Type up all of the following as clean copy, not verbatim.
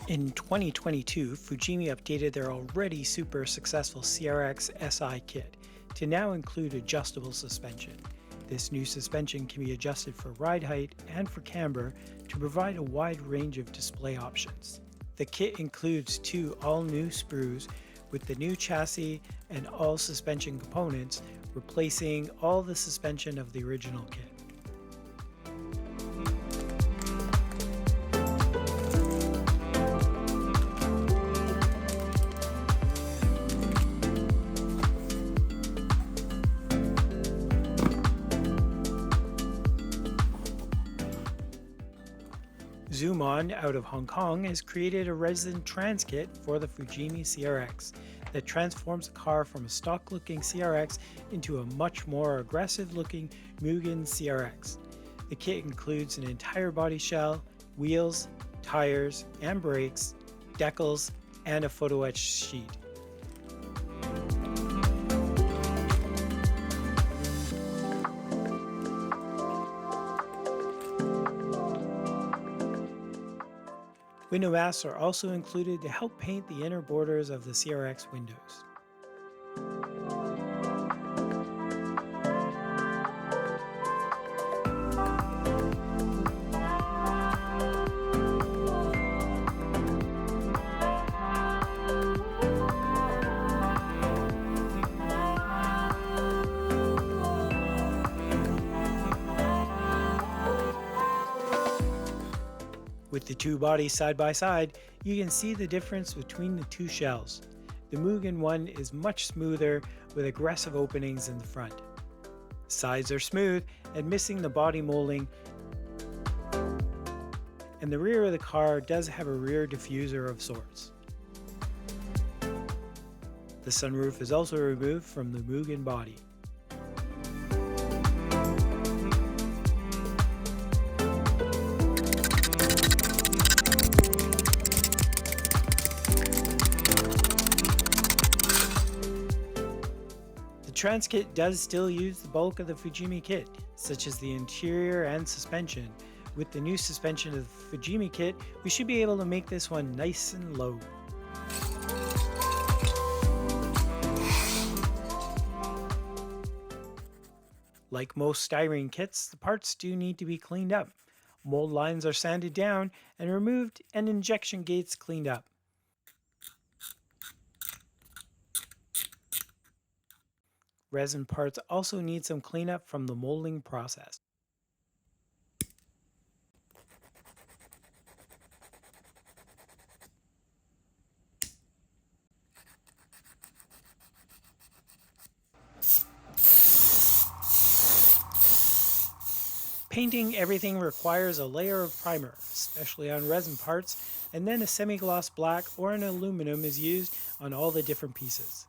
In 2022, Fujimi updated their already super successful CRX SI kit to now include adjustable suspension. This new suspension can be adjusted for ride height and for camber to provide a wide range of display options. The kit includes two all-new sprues with the new chassis and all suspension components, replacing all the suspension of the original kit. ZoomOn out of Hong Kong has created a resin Transkit for the Fujimi CRX that transforms the car from a stock-looking CRX into a much more aggressive-looking Mugen CRX. The kit includes an entire body shell, wheels, tires and brakes, decals, and a photo etch sheet. Window masks are also included to help paint the inner borders of the CRX windows. With the two bodies side by side, you can see the difference between the two shells. The Mugen one is much smoother with aggressive openings in the front. Sides are smooth and missing the body molding, and the rear of the car does have a rear diffuser of sorts. The sunroof is also removed from the Mugen body. The Transkit does still use the bulk of the Fujimi kit, such as the interior and suspension. With the new suspension of the Fujimi kit, we should be able to make this one nice and low. Like most styrene kits, the parts do need to be cleaned up. Mold lines are sanded down and removed, and injection gates cleaned up. Resin parts also need some cleanup from the molding process. Painting everything requires a layer of primer, especially on resin parts, and then a semi-gloss black or an aluminum is used on all the different pieces.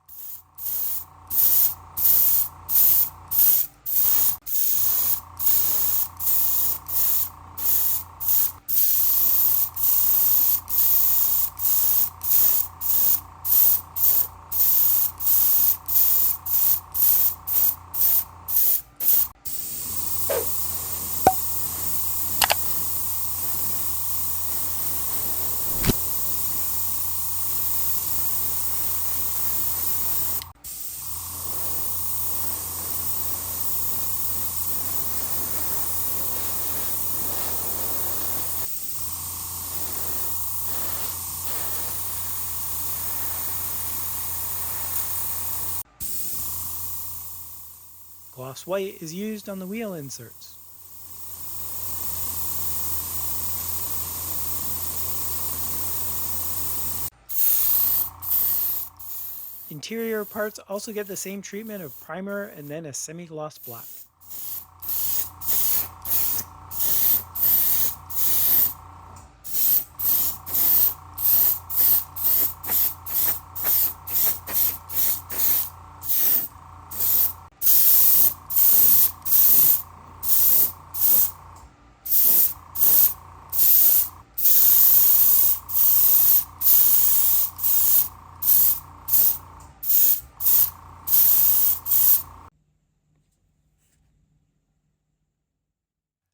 Gloss white is used on the wheel inserts. Interior parts also get the same treatment of primer and then a semi-gloss black.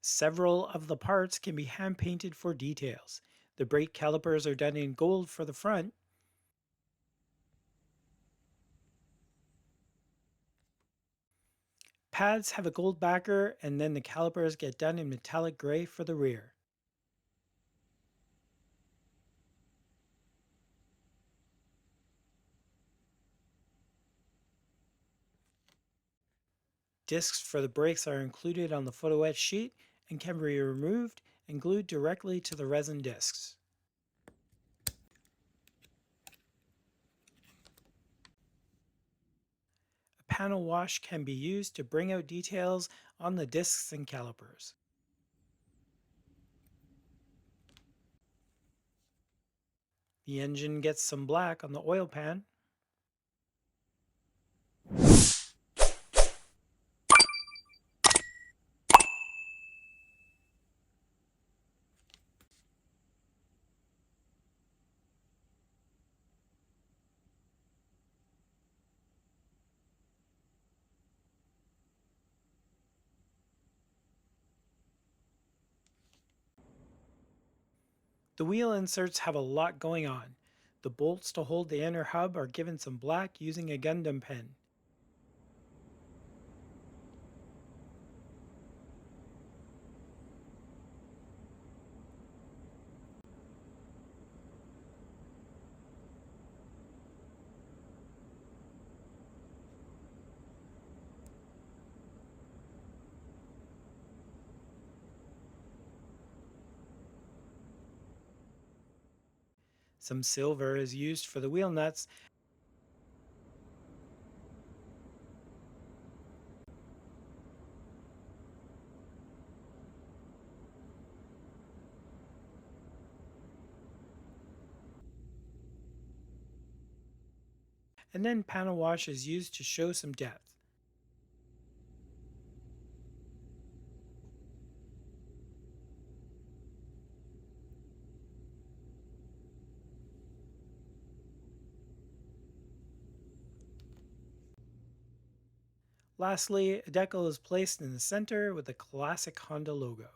Several of the parts can be hand painted for details. The brake calipers are done in gold for the front. Pads have a gold backer, and then the calipers get done in metallic gray for the rear. Discs for the brakes are included on the photo etch sheet and can be removed and glued directly to the resin discs. A panel wash can be used to bring out details on the discs and calipers. The engine gets some black on the oil pan. The wheel inserts have a lot going on. The bolts to hold the inner hub are given some black using a Gundam pen. Some silver is used for the wheel nuts, and then panel wash is used to show some depth. Lastly, a decal is placed in the center with the classic Honda logo.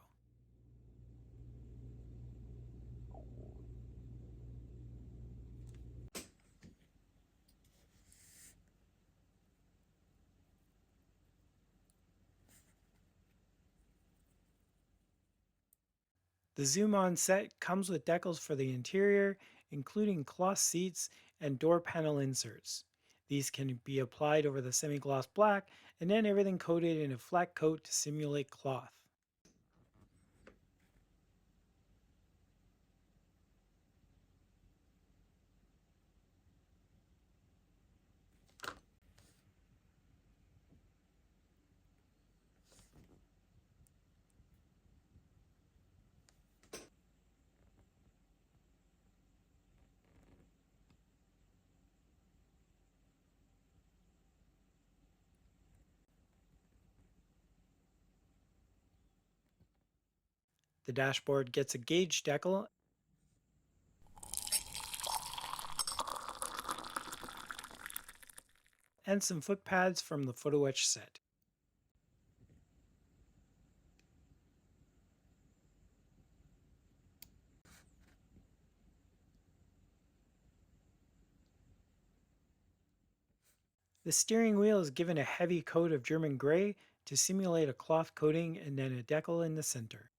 The ZoomOn set comes with decals for the interior, including cloth seats and door panel inserts. These can be applied over the semi-gloss black and then everything coated in a flat coat to simulate cloth. The dashboard gets a gauge decal and some foot pads from the photo etch set. The steering wheel is given a heavy coat of German gray to simulate a cloth coating and then a decal in the center.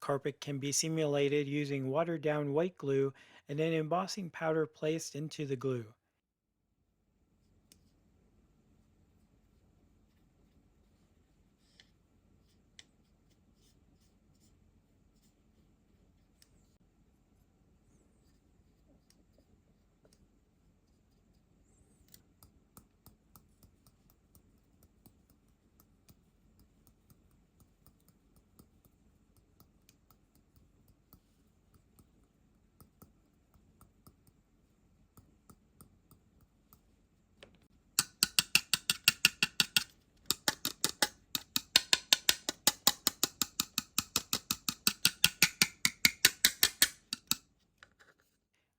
Carpet can be simulated using watered down white glue and then embossing powder placed into the glue.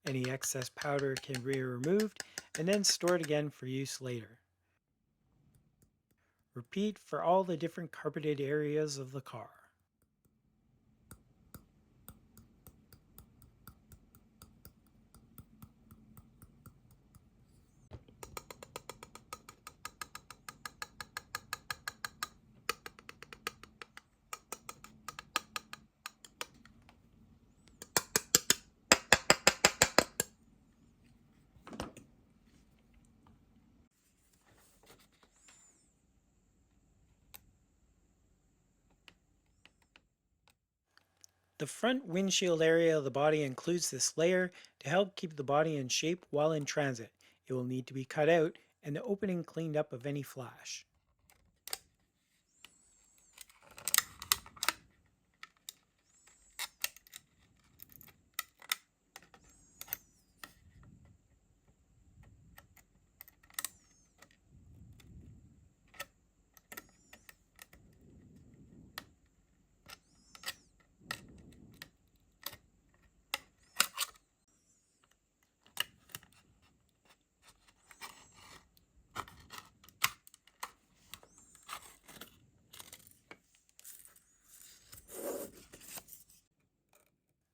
Any excess powder can be removed and then stored again for use later. Repeat for all the different carpeted areas of the car. The front windshield area of the body includes this layer to help keep the body in shape while in transit. It will need to be cut out and the opening cleaned up of any flash.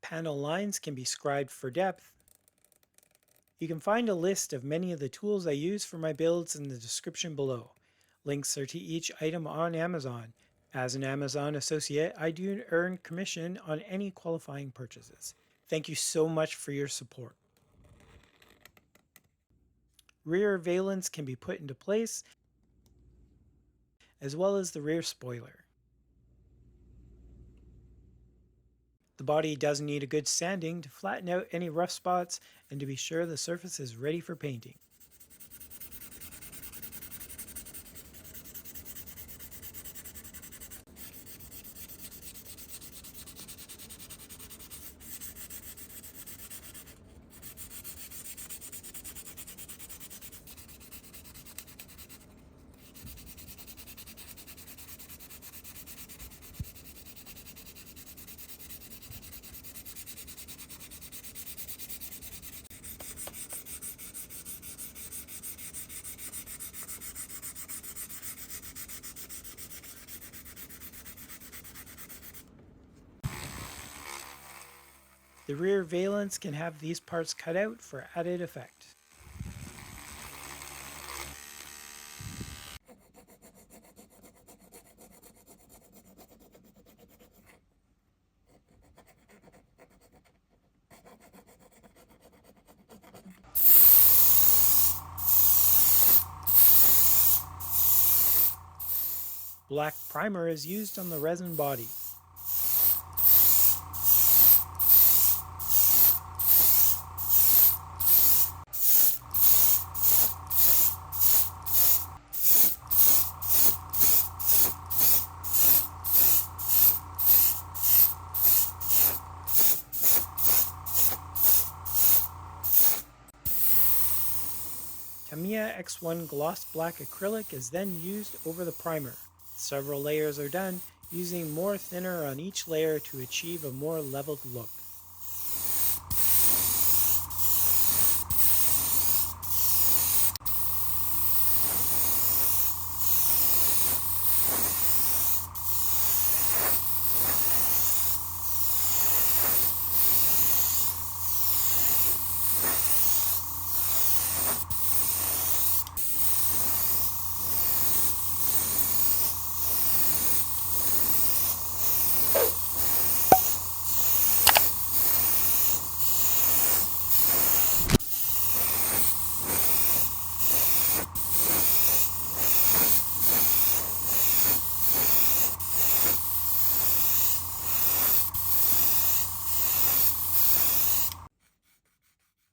Panel lines can be scribed for depth. You can find a list of many of the tools I use for my builds in the description below. Links are to each item on Amazon. As an Amazon associate, I do earn commission on any qualifying purchases. Thank you so much for your support. Rear valence can be put into place, as well as the rear spoiler. The body does need a good sanding to flatten out any rough spots and to be sure the surface is ready for painting. The rear valence can have these parts cut out for added effect. Black primer is used on the resin body. Tamiya X1 gloss black acrylic is then used over the primer. Several layers are done, using more thinner on each layer to achieve a more leveled look.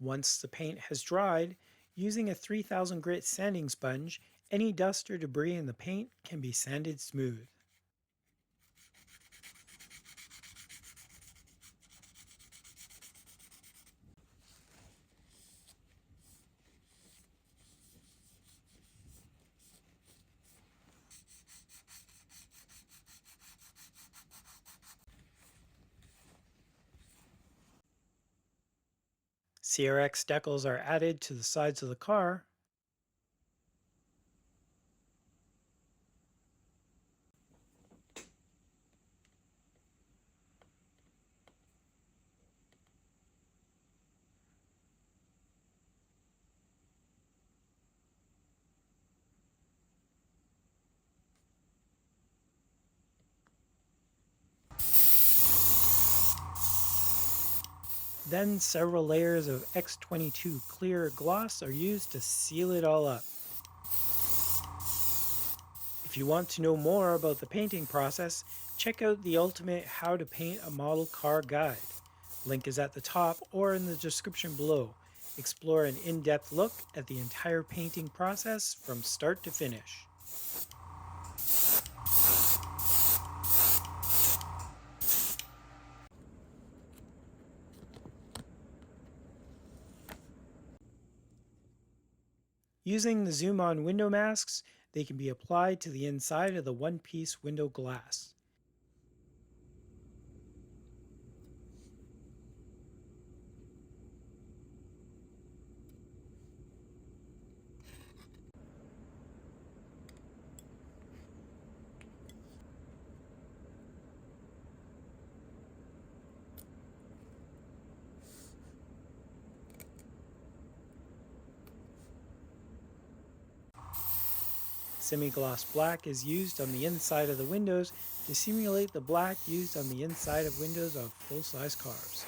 Once the paint has dried, using a 3000 grit sanding sponge, any dust or debris in the paint can be sanded smooth. CRX decals are added to the sides of the car. Then several layers of X22 clear gloss are used to seal it all up. If you want to know more about the painting process, check out the ultimate How to Paint a Model Car guide. Link is at the top or in the description below. Explore an in-depth look at the entire painting process from start to finish. Using the ZoomOn window masks, they can be applied to the inside of the one-piece window glass. Semi-gloss black is used on the inside of the windows to simulate the black used on the inside of windows of full-size cars.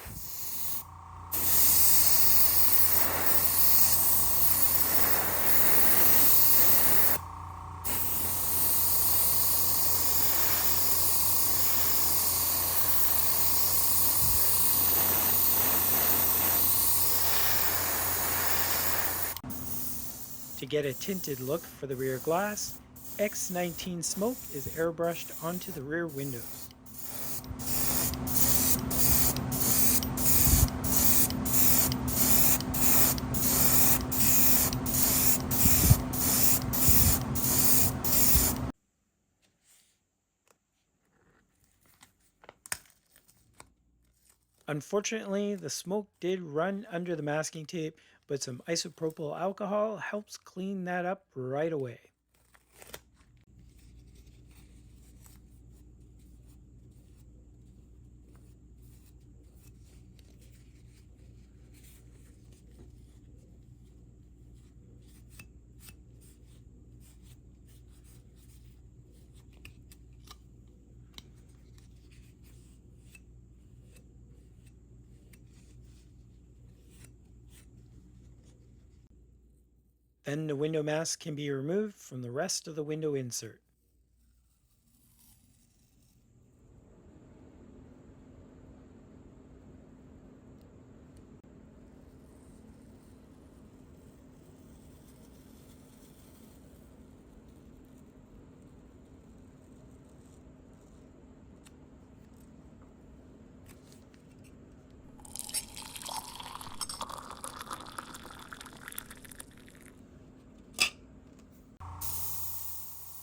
To get a tinted look for the rear glass, X19 smoke is airbrushed onto the rear windows. Unfortunately, the smoke did run under the masking tape, but some isopropyl alcohol helps clean that up right away. Then the window mask can be removed from the rest of the window insert.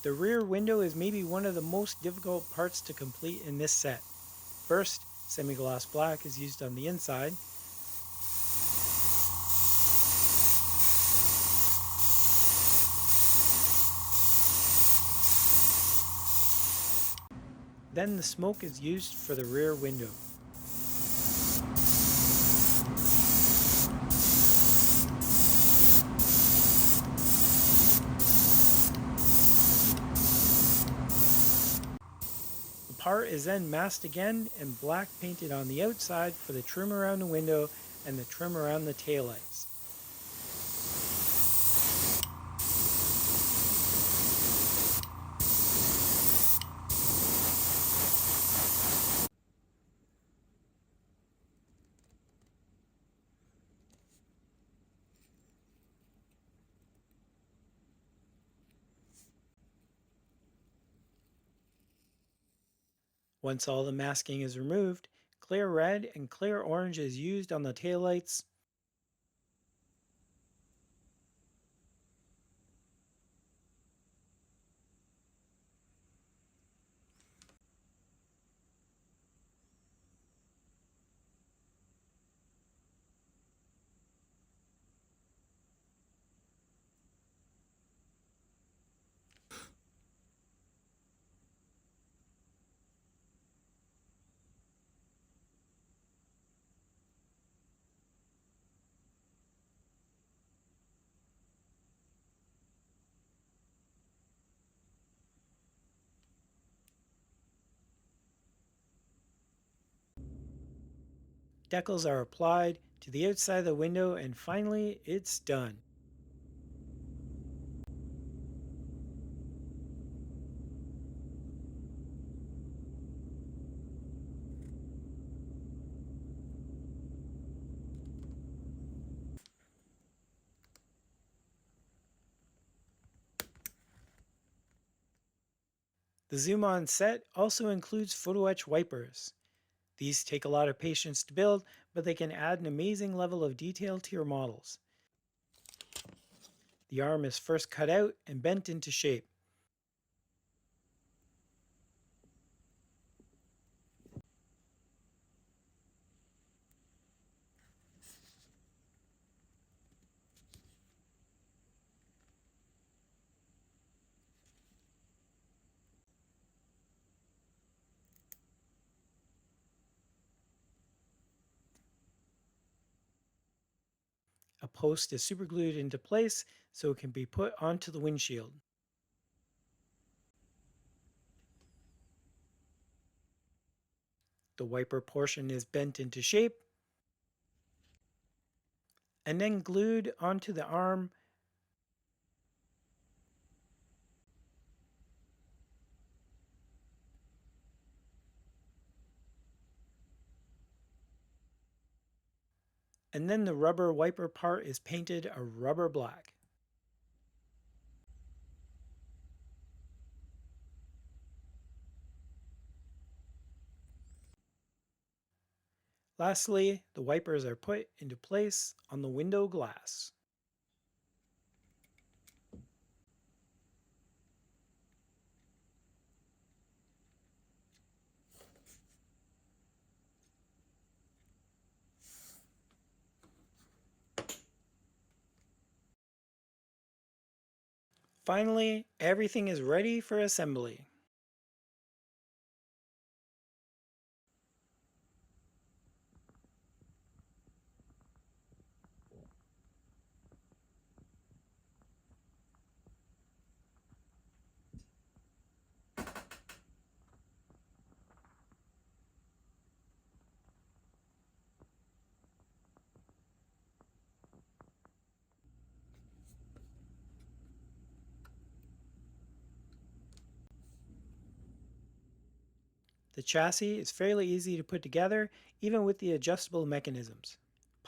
The rear window is maybe one of the most difficult parts to complete in this set. First, semi-gloss black is used on the inside. Then the smoke is used for the rear window. The part is then masked again and black painted on the outside for the trim around the window and the trim around the taillights. Once all the masking is removed, clear red and clear orange is used on the taillights. Decals are applied to the outside of the window, and finally it's done. The ZoomOn set also includes photo etch wipers. These take a lot of patience to build, but they can add an amazing level of detail to your models. The arm is first cut out and bent into shape. A post is superglued into place so it can be put onto the windshield. The wiper portion is bent into shape and then glued onto the arm. And then the rubber wiper part is painted a rubber black. Lastly, the wipers are put into place on the window glass. Finally, everything is ready for assembly. The chassis is fairly easy to put together, even with the adjustable mechanisms.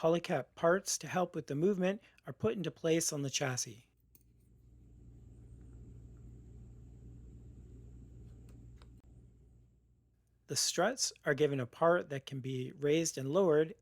Polycap parts to help with the movement are put into place on the chassis. The struts are given a part that can be raised and lowered,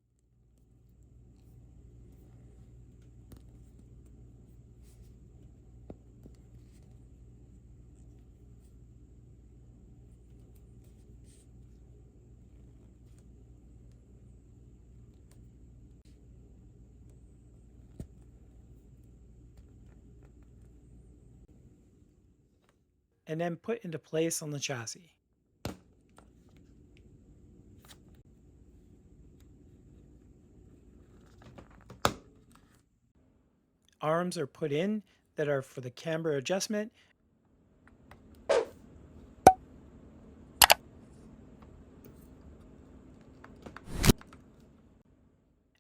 and then put into place on the chassis. Arms are put in that are for the camber adjustment,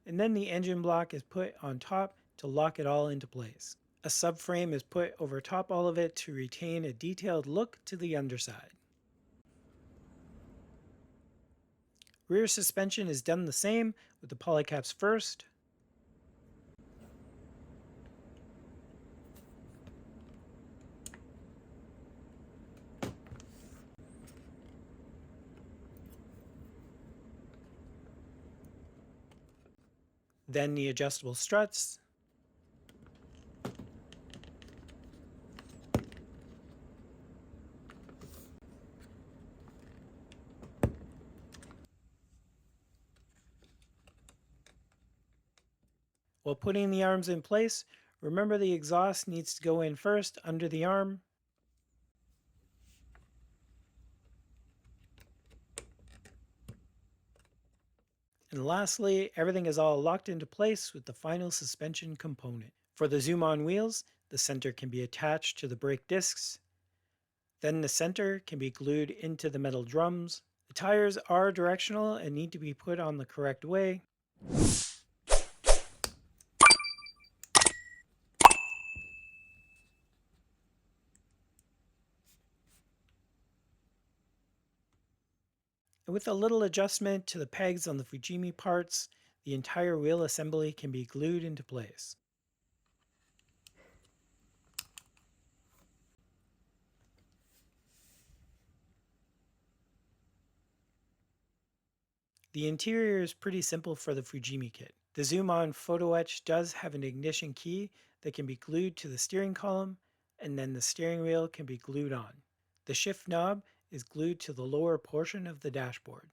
and then the engine block is put on top to lock it all into place. A subframe is put over top all of it to retain a detailed look to the underside. Rear suspension is done the same with the polycaps first, then the adjustable struts, while putting the arms in place, remember the exhaust needs to go in first under the arm. And lastly, everything is all locked into place with the final suspension component. For the ZoomOn wheels, the center can be attached to the brake discs. Then the center can be glued into the metal drums. The tires are directional and need to be put on the correct way. And with a little adjustment to the pegs on the Fujimi parts, the entire wheel assembly can be glued into place. The interior is pretty simple for the Fujimi kit. The ZoomOn photo etch does have an ignition key that can be glued to the steering column, and then the steering wheel can be glued on. The shift knob is glued to the lower portion of the dashboard.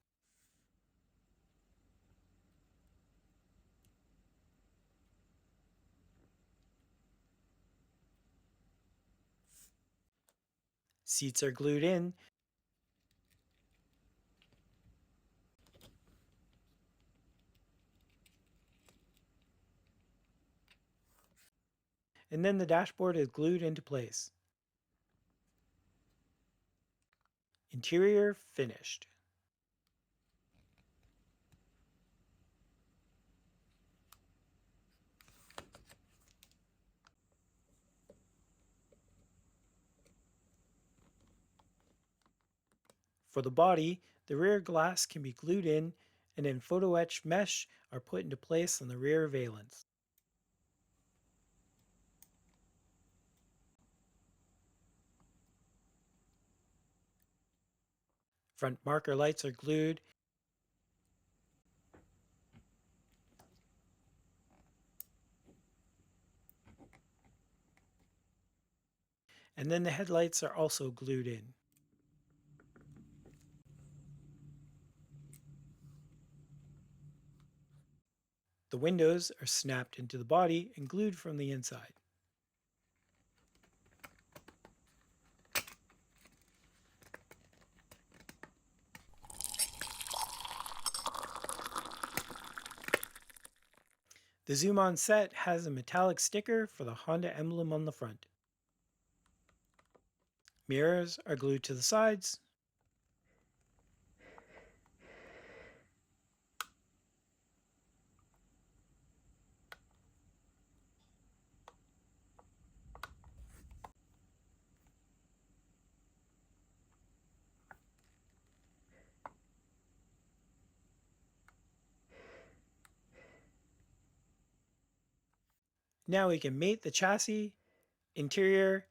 Seats are glued in, and then the dashboard is glued into place. Interior finished. For the body, the rear glass can be glued in, and then photo etched mesh are put into place on the rear valence. Front marker lights are glued, and then the headlights are also glued in. The windows are snapped into the body and glued from the inside. The ZoomOn set has a metallic sticker for the Honda emblem on the front. Mirrors are glued to the sides. Now we can mate the chassis, interior,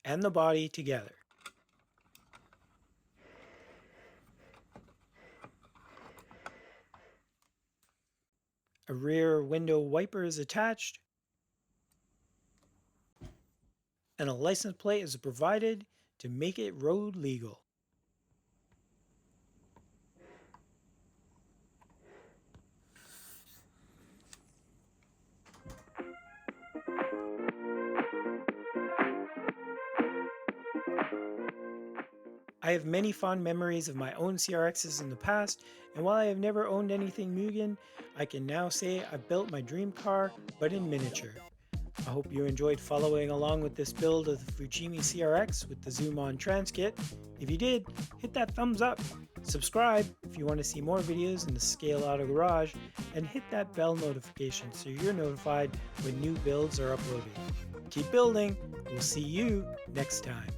and the body together. A rear window wiper is attached, and a license plate is provided to make it road legal. I have many fond memories of my own CRXs in the past, and while I have never owned anything Mugen, I can now say I've built my dream car, but in miniature. I hope you enjoyed following along with this build of the Fujimi CRX with the ZoomOn Transkit. If you did, hit that thumbs up, subscribe if you want to see more videos in the Scale Auto Garage, and hit that bell notification so you're notified when new builds are uploaded. Keep building, we'll see you next time.